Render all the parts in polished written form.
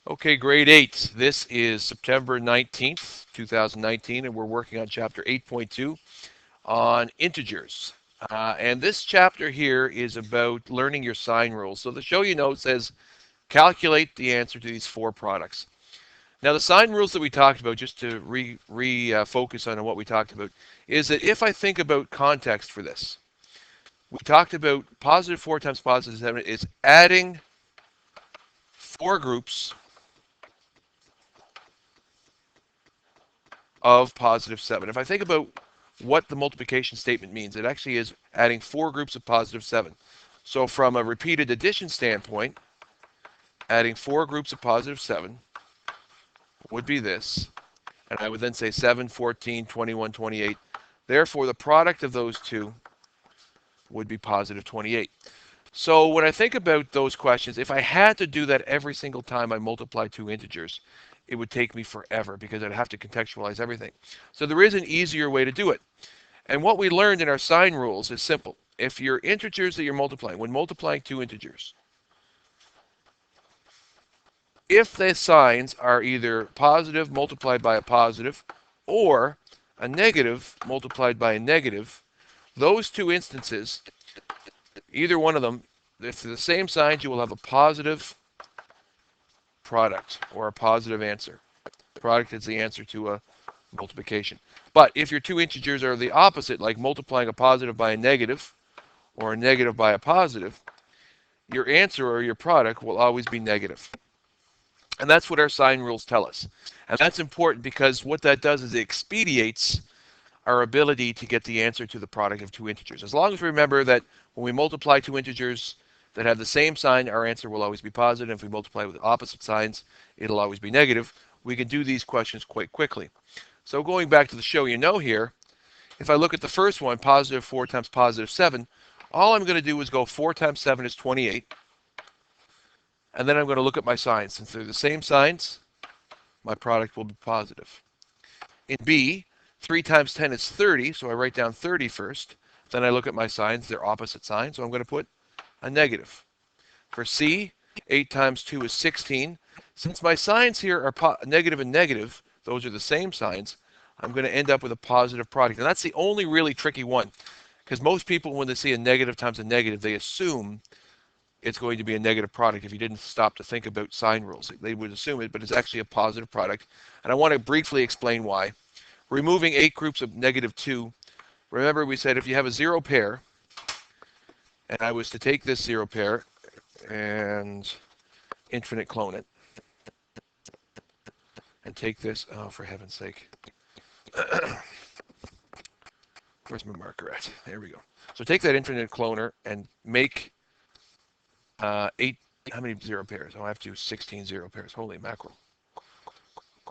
Okay, grade 8. This is September 19th, 2019, and we're working on chapter 8.2 on integers. And this chapter here is about learning your sign rules. So the show you know says calculate the answer to these four products. Now the sign rules that we talked about, just to focus on what we talked about, is that if I think about context for this, we talked about positive 4 times positive 7 is adding four groups of positive 7. If I think about what the multiplication statement means, it actually is adding four groups of positive 7. So from a repeated addition standpoint, adding four groups of positive 7 would be this. And I would then say 7, 14, 21, 28. Therefore, the product of those two would be positive 28. So when I think about those questions, if I had to do that every single time I multiply two integers, it would take me forever because I'd have to contextualize everything. So there is an easier way to do it. And what we learned in our sign rules is simple. If your integers that you're multiplying, when multiplying two integers, if the signs are either positive multiplied by a positive or a negative multiplied by a negative, those two instances, either one of them, if they're the same signs, you will have a positive product or a positive answer. Product is the answer to a multiplication. But if your two integers are the opposite, like multiplying a positive by a negative or a negative by a positive, your answer or your product will always be negative. And that's what our sign rules tell us. And that's important because what that does is it expedites our ability to get the answer to the product of two integers. As long as we remember that when we multiply two integers that have the same sign, our answer will always be positive. If we multiply with opposite signs, it'll always be negative. We can do these questions quite quickly. So going back to the show you know here, if I look at the first one, positive 4 times positive 7, all I'm going to do is go 4 times 7 is 28. And then I'm going to look at my signs. Since they're the same signs, my product will be positive. In B, 3 times 10 is 30, so I write down 30 first. Then I look at my signs. They're opposite signs, so I'm going to put a negative. For C, 8 times 2 is 16. Since my signs here are negative and negative, those are the same signs, I'm going to end up with a positive product. And that's the only really tricky one, because most people, when they see a negative times a negative, they assume it's going to be a negative product. If you didn't stop to think about sign rules, they would assume it, but it's actually a positive product. And I want to briefly explain why. Removing 8 groups of negative 2. Remember we said if you have a zero pair, and I was to take this zero pair and infinite clone it, and take this, oh, for heaven's sake. Where's my marker at? There we go. So take that infinite cloner and make 8, how many zero pairs? Oh, I have to do 16 zero pairs. Holy mackerel.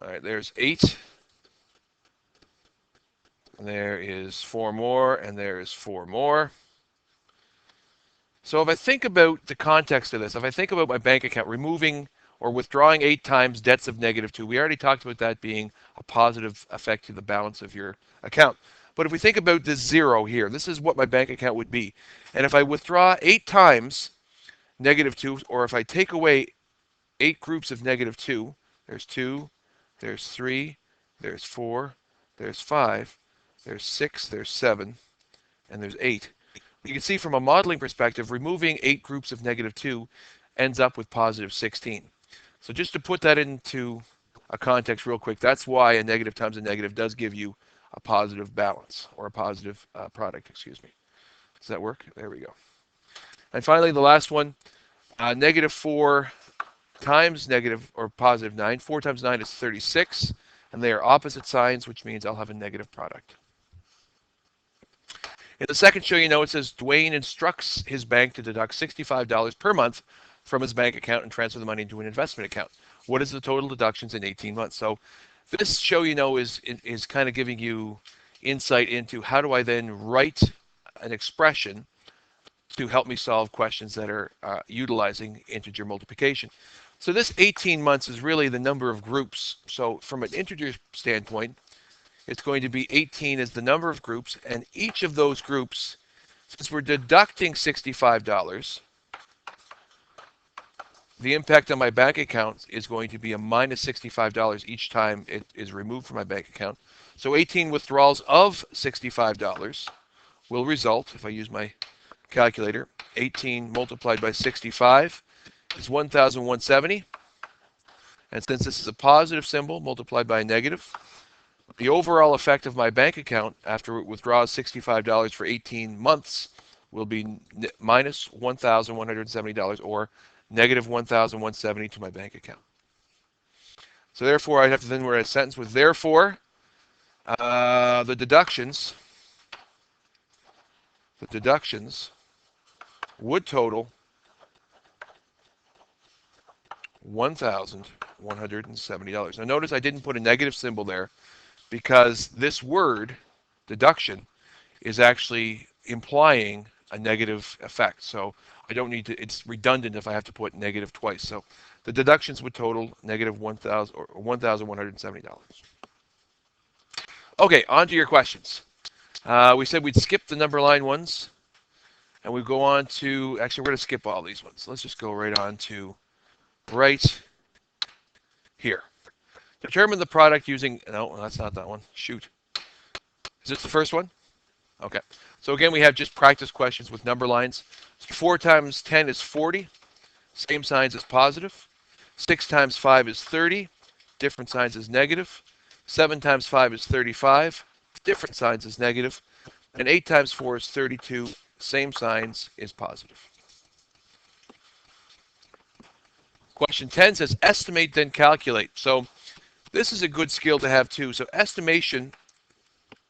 All right, there's 8. And there is 4 more, and there is 4 more. So if I think about the context of this, if I think about my bank account, removing or withdrawing 8 times debts of negative 2, we already talked about that being a positive effect to the balance of your account. But if we think about this 0 here, this is what my bank account would be. And if I withdraw 8 times negative 2, or if I take away 8 groups of negative 2, there's 2, there's 3, there's 4, there's 5, there's 6, there's 7, and there's 8. You can see from a modeling perspective, removing 8 groups of negative 2 ends up with positive 16. So just to put that into a context real quick, that's why a negative times a negative does give you a positive balance, or a positive product, excuse me. Does that work? There we go. And finally, the last one, negative 4 times negative or positive 9. 4 times 9 is 36, and they are opposite signs, which means I'll have a negative product. In the second show you know, it says Dwayne instructs his bank to deduct $65 per month from his bank account and transfer the money into an investment account. What is the total deductions in 18 months? So this show you know is kind of giving you insight into how do I then write an expression to help me solve questions that are utilizing integer multiplication. So this 18 months is really the number of groups. So from an integer standpoint, it's going to be 18 as the number of groups, and each of those groups, since we're deducting $65, the impact on my bank account is going to be a minus $65 each time it is removed from my bank account. So 18 withdrawals of $65 will result, if I use my calculator, 18 multiplied by 65 is 1,170. And since this is a positive symbol multiplied by a negative, the overall effect of my bank account after it withdraws $65 for 18 months will be minus $1,170 or negative 1,170 to my bank account. So therefore, I'd have to then write a sentence with therefore the deductions would total $1,170. Now notice I didn't put a negative symbol there because this word, deduction, is actually implying a negative effect. So I don't need to, it's redundant if I have to put negative twice. So the deductions would total negative 1,000 or $1,170. Okay, on to your questions. We said we'd skip the number line ones and we go on to, actually we're going to skip all these ones. Let's just go right on to right here. Determine the product using, no, that's not that one. Shoot. Is this the first one? Okay. So again, we have just practice questions with number lines. 4 times 10 is 40. Same signs as positive. 6 times 5 is 30. Different signs as negative. 7 times 5 is 35. Different signs as negative. And 8 times 4 is 32. Same signs is positive. Question 10 says estimate, then calculate. So this is a good skill to have too. So estimation,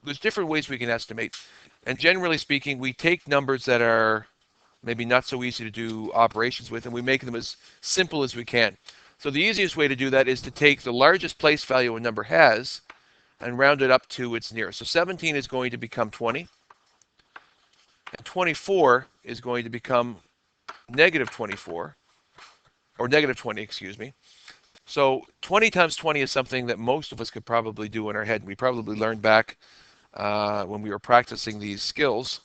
there's different ways we can estimate. And generally speaking, we take numbers that are maybe not so easy to do operations with, and we make them as simple as we can. So the easiest way to do that is to take the largest place value a number has and round it up to its nearest. So 17 is going to become 20, and 24 is going to become negative 24, or negative 20, excuse me. So 20 times 20 is something that most of us could probably do in our head. We probably learned back when we were practicing these skills.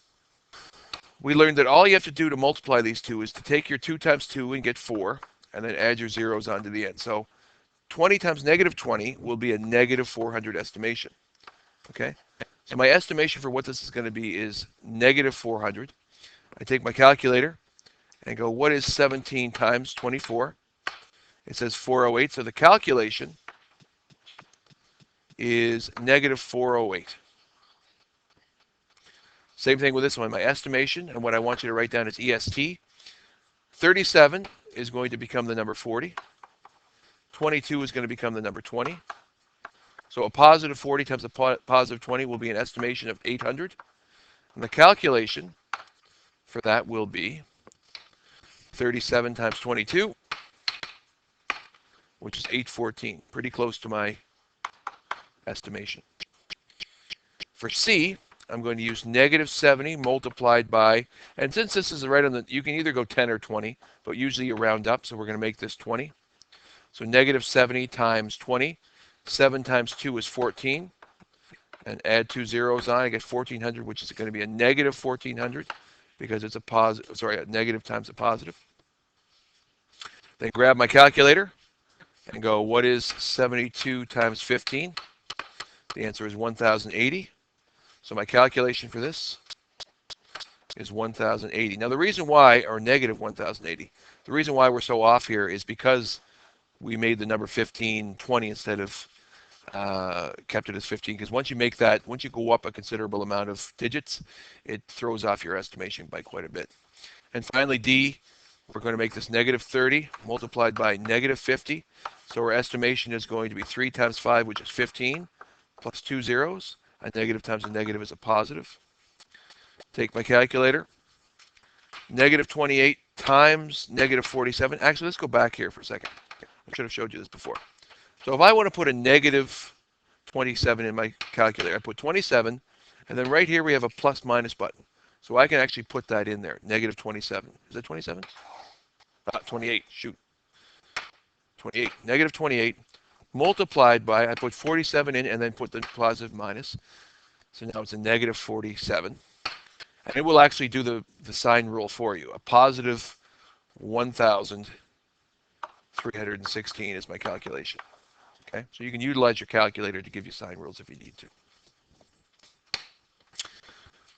We learned that all you have to do to multiply these two is to take your 2 times 2 and get 4, and then add your zeros onto the end. So 20 times negative 20 will be a negative 400 estimation. Okay? So my estimation for what this is going to be is negative 400. I take my calculator and go, what is 17 times 24? It says 408, so the calculation is negative 408. Same thing with this one, my estimation, and what I want you to write down is EST. 37 is going to become the number 40. 22 is going to become the number 20. So a positive 40 times a positive 20 will be an estimation of 800. And the calculation for that will be 37 times 22, which is 814. Pretty close to my estimation. For C, I'm going to use negative 70 multiplied by, and since this is right on the, you can either go 10 or 20, but usually you round up, so we're going to make this 20. So negative 70 times 20. 7 times 2 is 14. And add 2 zeros on, I get 1400, which is going to be a negative 1400 because it's a positive, sorry, a negative times a positive. Then grab my calculator and go, what is 72 times 15? The answer is 1080. So my calculation for this is 1080. Now the reason why, or negative 1080, the reason why we're so off here is because we made the number 15 20 instead of kept it as 15, because once you make that, once you go up a considerable amount of digits, it throws off your estimation by quite a bit. And finally, D, we're going to make this negative 30 multiplied by negative 50. So our estimation is going to be 3 times 5, which is 15, plus 2 zeros. A negative times a negative is a positive. Take my calculator. Negative 28 times negative 47. Actually, let's go back here for a second. I should have showed you this before. So if I want to put a negative 27 in my calculator, I put 27, and then right here we have a plus minus button. So I can actually put that in there, negative 27. Is that 27? 28, shoot. 28, negative 28, multiplied by, I put 47 in and then put the positive minus. So now it's a negative 47. And it will actually do the sign rule for you. A positive 1,000 316 is my calculation. Okay, so you can utilize your calculator to give you sine rules if you need to.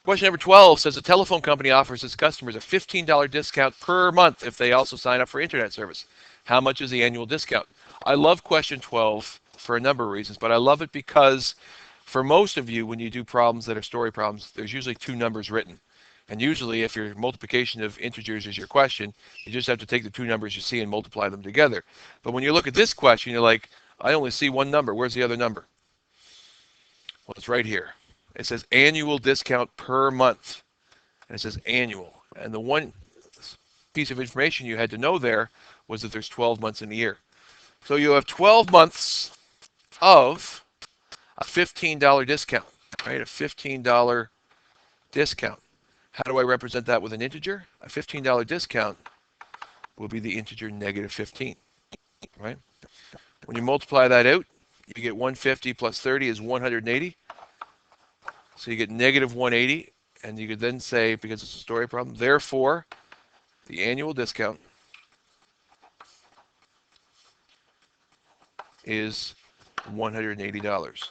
Question number 12 says a telephone company offers its customers a $15 discount per month if they also sign up for internet service. How much is the annual discount? I love question 12 for a number of reasons, but I love it because for most of you, when you do problems that are story problems, there's usually two numbers written. And usually, if your multiplication of integers is your question, you just have to take the two numbers you see and multiply them together. But when you look at this question, you're like, I only see one number. Where's the other number? Well, it's right here. It says annual discount per month. And it says annual. And the one piece of information you had to know there was that there's 12 months in a year. So you have 12 months of a $15 discount, right? A $15 discount. How do I represent that with an integer? A $15 discount will be the integer negative 15, right? When you multiply that out, you get 150 plus 30 is 180. So you get negative 180, and you could then say, because it's a story problem, therefore, the annual discount is $180.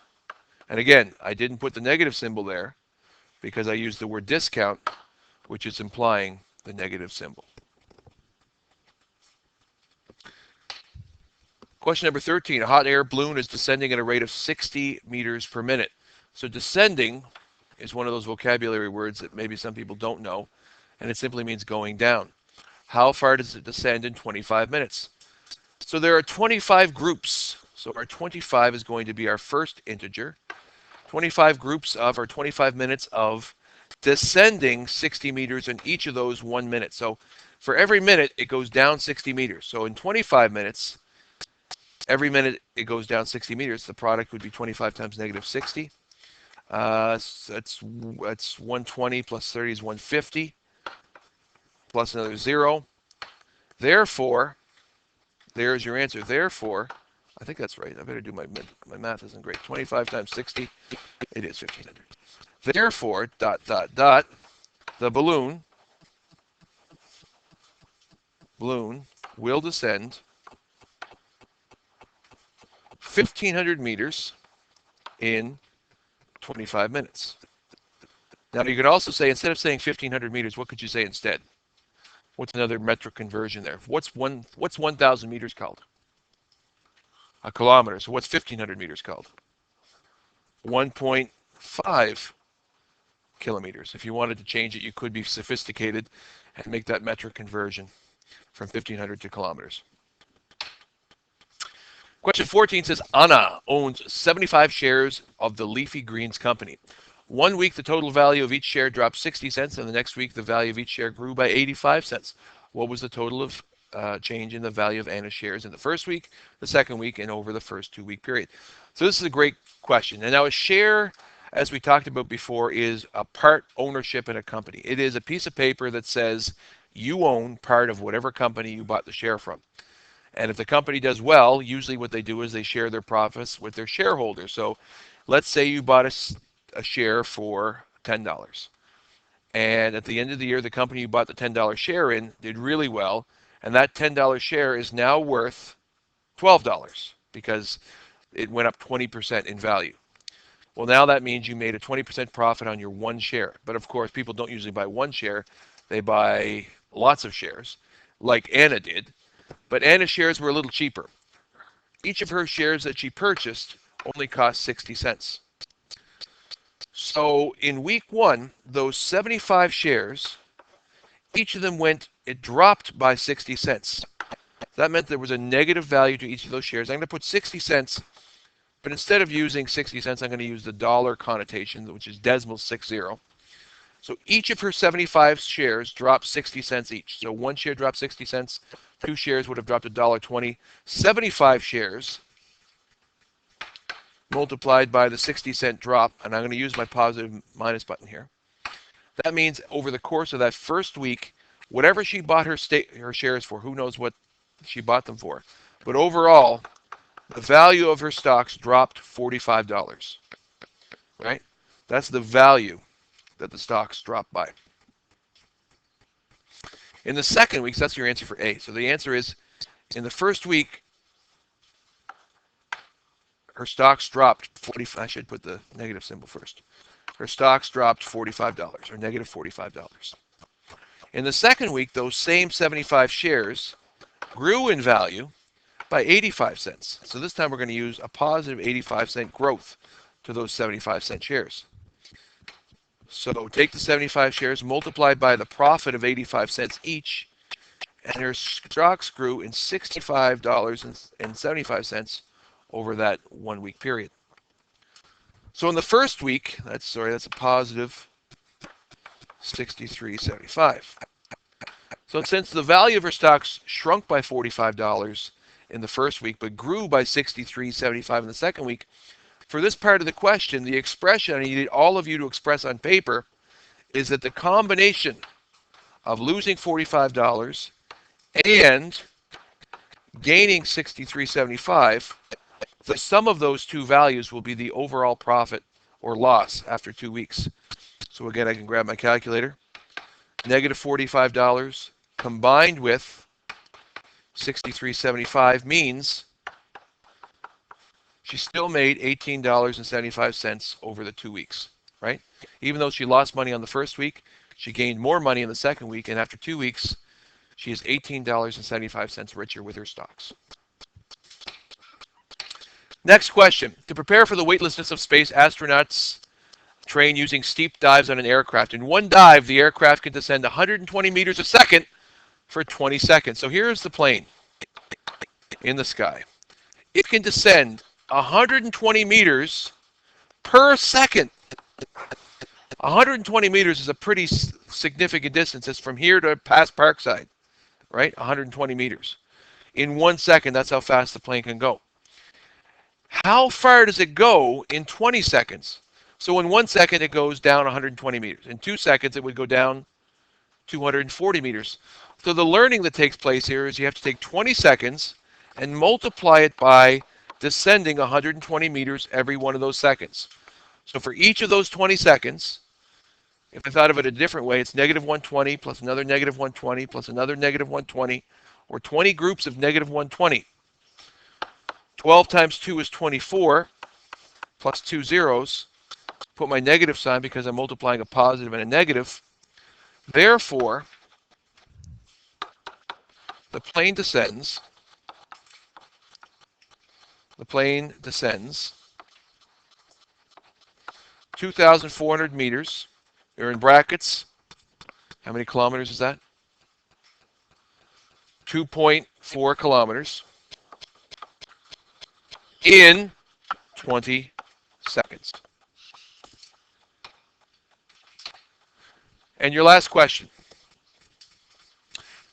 And again, I didn't put the negative symbol there because I used the word discount, which is implying the negative symbol. Question number 13. A hot air balloon is descending at a rate of 60 meters per minute. So descending is one of those vocabulary words that maybe some people don't know, and it simply means going down. How far does it descend in 25 minutes? So there are 25 groups. So our 25 is going to be our first integer. 25 groups of, or 25 minutes of descending 60 meters in each of those 1 minute. So for every minute, it goes down 60 meters. So in 25 minutes, every minute it goes down 60 meters. The product would be 25 times negative 60. So that's 120 plus 30 is 150 plus another 0. Therefore, there's your answer. Therefore, I think that's right. I better do my math isn't great. 25 times 60, it is 1,500. Therefore, the balloon will descend 1,500 meters in 25 minutes. Now, you could also say, instead of saying 1,500 meters, what could you say instead? What's another metric conversion there? What's 1,000 meters called? A kilometer. So what's 1,500 meters called? 1.5 kilometers. If you wanted to change it, you could be sophisticated and make that metric conversion from 1,500 to kilometers. Question 14 says, Anna owns 75 shares of the Leafy Greens Company. 1 week, the total value of each share dropped 60 cents, and the next week, the value of each share grew by 85 cents. What was the total of change in the value of Anna's shares in the first week, the second week, and over the first 2 week period? So this is a great question. And now a share, as we talked about before, is a part ownership in a company. It is a piece of paper that says you own part of whatever company you bought the share from. And if the company does well, usually what they do is they share their profits with their shareholders. So let's say you bought a share for $10. And at the end of the year, the company you bought the $10 share in did really well. And that $10 share is now worth $12 because it went up 20% in value. Well, now that means you made a 20% profit on your one share. But of course, people don't usually buy one share. They buy lots of shares, like Anna did. But Anna's shares were a little cheaper. Each of her shares that she purchased only cost 60 cents. So in week 1, those 75 shares, each of them it dropped by 60 cents. That meant there was a negative value to each of those shares. I'm going to put 60 cents, but instead of using 60 cents, I'm going to use the dollar connotation, which is decimal 60. So each of her 75 shares dropped 60 cents each. So one share dropped 60 cents, 2 shares would have dropped $1.20. 75 shares multiplied by the 60-cent drop, and I'm going to use my positive minus button here. That means over the course of that first week, whatever she bought her shares for, who knows what she bought them for, but overall, the value of her stocks dropped $45, right? That's the value that the stocks dropped by. In the second week, so that's your answer for A. So the answer is, In the first week, her stocks dropped 45. I should put the negative symbol first. Her stocks dropped $45 or negative $45. In the second week, those same 75 shares grew in value by 85 cents. So this time we're going to use a positive 85-cent growth to those 75-cent shares. So take the 75 shares, multiplied by the profit of 85 cents each, and her stocks grew in $65.75 over that 1 week period. So in the first week, that's a positive 63.75. So since the value of her stocks shrunk by $45 in the first week, but grew by $63.75 in the second week, for this part of the question, the expression I needed all of you to express on paper is that the combination of losing $45 and gaining $63.75, the sum of those two values will be the overall profit or loss after 2 weeks. So again, I can grab my calculator. Negative $45 combined with $63.75 means she still made $18.75 over the 2 weeks, right? Even though she lost money on the first week, she gained more money in the second week, and after 2 weeks, she is $18.75 richer with her stocks. Next question. To prepare for the weightlessness of space, astronauts train using steep dives on an aircraft. In one dive, the aircraft can descend 120 meters a second for 20 seconds. So here's the plane in the sky. It can descend 120 meters per second. 120 meters is a pretty significant distance. It's from here to past Parkside, right? 120 meters. In 1 second, that's how fast the plane can go. How far does it go in 20 seconds? So in 1 second, it goes down 120 meters. In 2 seconds, it would go down 240 meters. So the learning that takes place here is you have to take 20 seconds and multiply it by descending 120 meters every one of those seconds. So for each of those 20 seconds, if I thought of it a different way, it's negative 120 plus another negative 120 plus another negative 120, or 20 groups of negative 120. 12 times 2 is 24, plus 2 zeros. Put my negative sign because I'm multiplying a positive and a negative. Therefore, the plane descends 2,400 meters. They're in brackets. How many kilometers is that? 2.4 kilometers in 20 seconds. And your last question.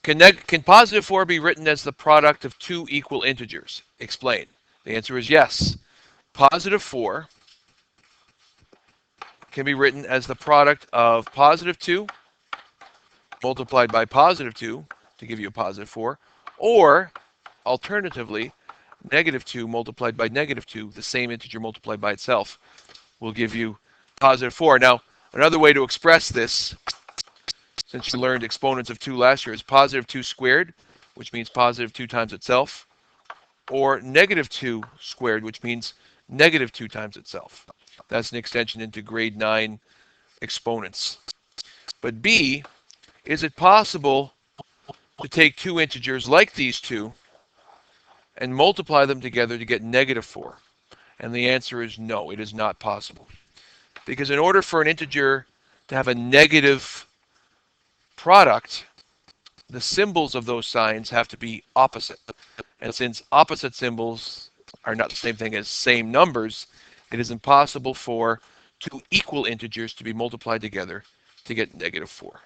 Can positive 4 be written as the product of two equal integers? Explain. The answer is yes. Positive 4 can be written as the product of positive 2 multiplied by positive 2 to give you a positive 4, or alternatively, negative 2 multiplied by negative 2, the same integer multiplied by itself, will give you positive 4. Now, another way to express this, since you learned exponents of 2 last year, is positive 2 squared, which means positive 2 times itself, or negative 2 squared, which means negative 2 times itself. That's an extension into grade 9 exponents. But B, is it possible to take two integers like these two and multiply them together to get negative 4? And the answer is no, it is not possible. Because in order for an integer to have a negative product, the symbols of those signs have to be opposite. And since opposite symbols are not the same thing as same numbers, it is impossible for two equal integers to be multiplied together to get negative 4.